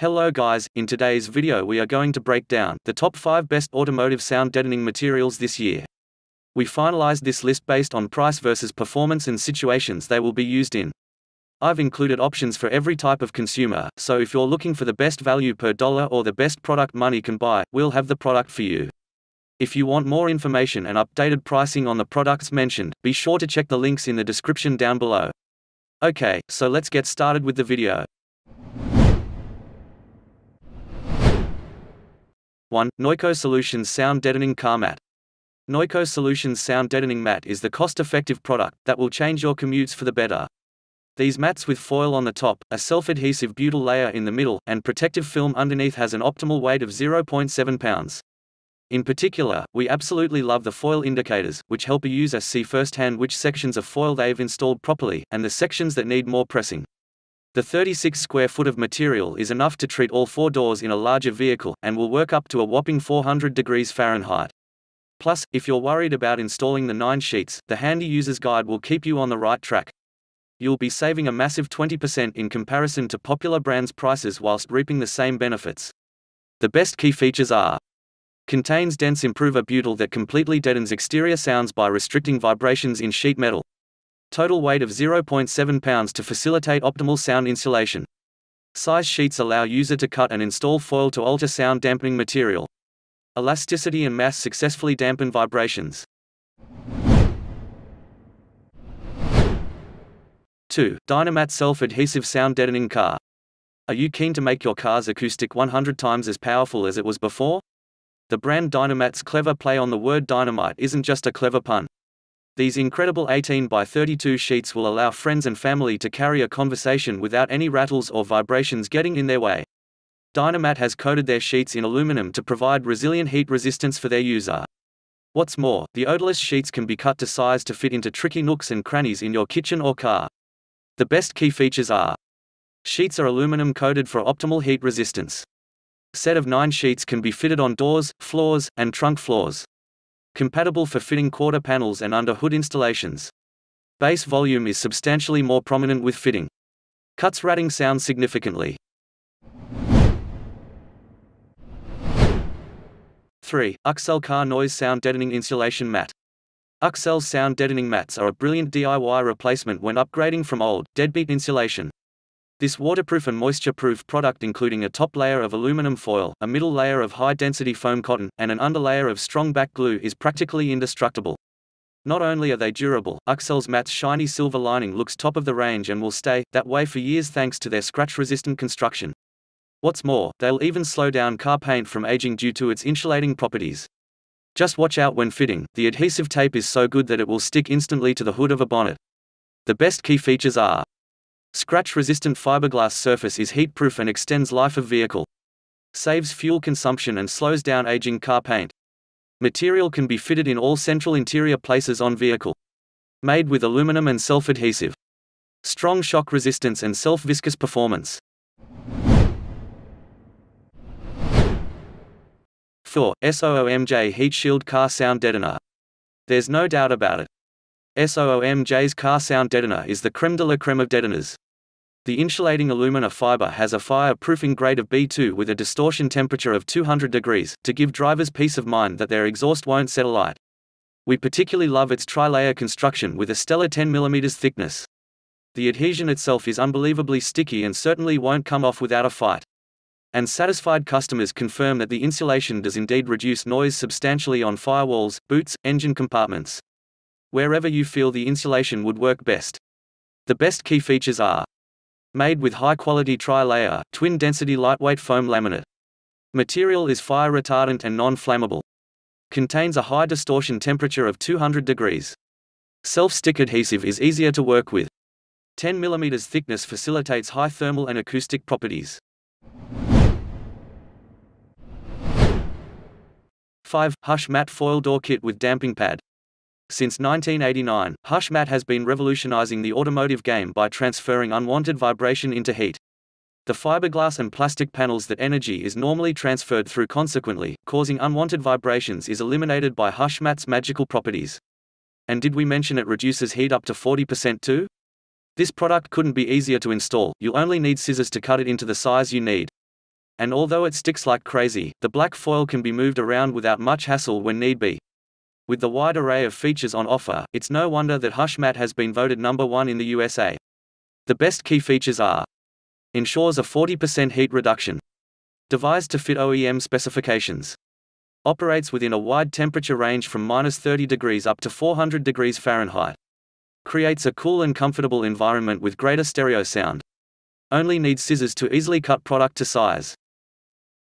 Hello guys, in today's video we are going to break down the top 5 best automotive sound deadening materials this year. We finalized this list based on price versus performance and situations they will be used in. I've included options for every type of consumer, so if you're looking for the best value per dollar or the best product money can buy, we'll have the product for you. If you want more information and updated pricing on the products mentioned, be sure to check the links in the description down below. Okay, so let's get started with the video. 1. Noico Solutions Sound Deadening Car Mat. Noico Solutions Sound Deadening Mat is the cost-effective product that will change your commutes for the better. These mats with foil on the top, a self-adhesive butyl layer in the middle, and protective film underneath has an optimal weight of 0.7 pounds. In particular, we absolutely love the foil indicators, which help a user see firsthand which sections of foil they've installed properly, and the sections that need more pressing. The 36 square foot of material is enough to treat all 4 doors in a larger vehicle, and will work up to a whopping 400 degrees Fahrenheit. Plus, if you're worried about installing the 9 sheets, the handy user's guide will keep you on the right track. You'll be saving a massive 20% in comparison to popular brands' prices whilst reaping the same benefits. The best key features are: contains dense improver butyl that completely deadens exterior sounds by restricting vibrations in sheet metal. Total weight of 0.7 pounds to facilitate optimal sound insulation. Size sheets allow user to cut and install foil to alter sound dampening material. Elasticity and mass successfully dampen vibrations. 2. Dynamat Self-Adhesive Sound Deadening Car. Are you keen to make your car's acoustic 100 times as powerful as it was before? The brand Dynamat's clever play on the word dynamite isn't just a clever pun. These incredible 18 by 32 sheets will allow friends and family to carry a conversation without any rattles or vibrations getting in their way. Dynamat has coated their sheets in aluminum to provide resilient heat resistance for their user. What's more, the odorless sheets can be cut to size to fit into tricky nooks and crannies in your kitchen or car. The best key features are: sheets are aluminum coated for optimal heat resistance. Set of 9 sheets can be fitted on doors, floors, and trunk floors. Compatible for fitting quarter panels and under hood installations. Bass volume is substantially more prominent with fitting. Cuts ratting sound significantly. 3. Uxcell Car Noise Sound Deadening Insulation Mat. Uxcell's sound deadening mats are a brilliant DIY replacement when upgrading from old, deadbeat insulation. This waterproof and moisture-proof product, including a top layer of aluminum foil, a middle layer of high-density foam cotton, and an underlayer of strong back glue, is practically indestructible. Not only are they durable, Uxcell's mat's shiny silver lining looks top of the range and will stay that way for years thanks to their scratch-resistant construction. What's more, they'll even slow down car paint from aging due to its insulating properties. Just watch out when fitting, the adhesive tape is so good that it will stick instantly to the hood of a bonnet. The best key features are: scratch-resistant fiberglass surface is heat-proof and extends life of vehicle. Saves fuel consumption and slows down aging car paint. Material can be fitted in all central interior places on vehicle. Made with aluminum and self-adhesive. Strong shock resistance and self-viscous performance. 4. SOOMJ Heatshield Car Sound Deadener. There's no doubt about it. SOOMJ's car sound deadener is the creme de la creme of deadeners. The insulating alumina fiber has a fire-proofing grade of B2 with a distortion temperature of 200 degrees, to give drivers peace of mind that their exhaust won't set alight. We particularly love its tri-layer construction with a stellar 10 mm thickness. The adhesion itself is unbelievably sticky and certainly won't come off without a fight. And satisfied customers confirm that the insulation does indeed reduce noise substantially on firewalls, boots, engine compartments. Wherever you feel the insulation would work best. The best key features are: made with high-quality tri-layer, twin-density lightweight foam laminate. Material is fire retardant and non-flammable. Contains a high distortion temperature of 200 degrees. Self-stick adhesive is easier to work with. 10 mm thickness facilitates high thermal and acoustic properties. 5. HushMat Foil Door Kit with Damping Pad. Since 1989, HushMat has been revolutionizing the automotive game by transferring unwanted vibration into heat. The fiberglass and plastic panels that energy is normally transferred through, consequently causing unwanted vibrations, is eliminated by HushMat's magical properties. And did we mention it reduces heat up to 40% too? This product couldn't be easier to install. You'll only need scissors to cut it into the size you need. and although it sticks like crazy, the black foil can be moved around without much hassle when need be. With the wide array of features on offer, it's no wonder that HushMat has been voted #1 in the USA. The best key features are: ensures a 40% heat reduction. Devised to fit OEM specifications. Operates within a wide temperature range from -30 degrees up to 400 degrees Fahrenheit. Creates a cool and comfortable environment with greater stereo sound. Only needs scissors to easily cut product to size.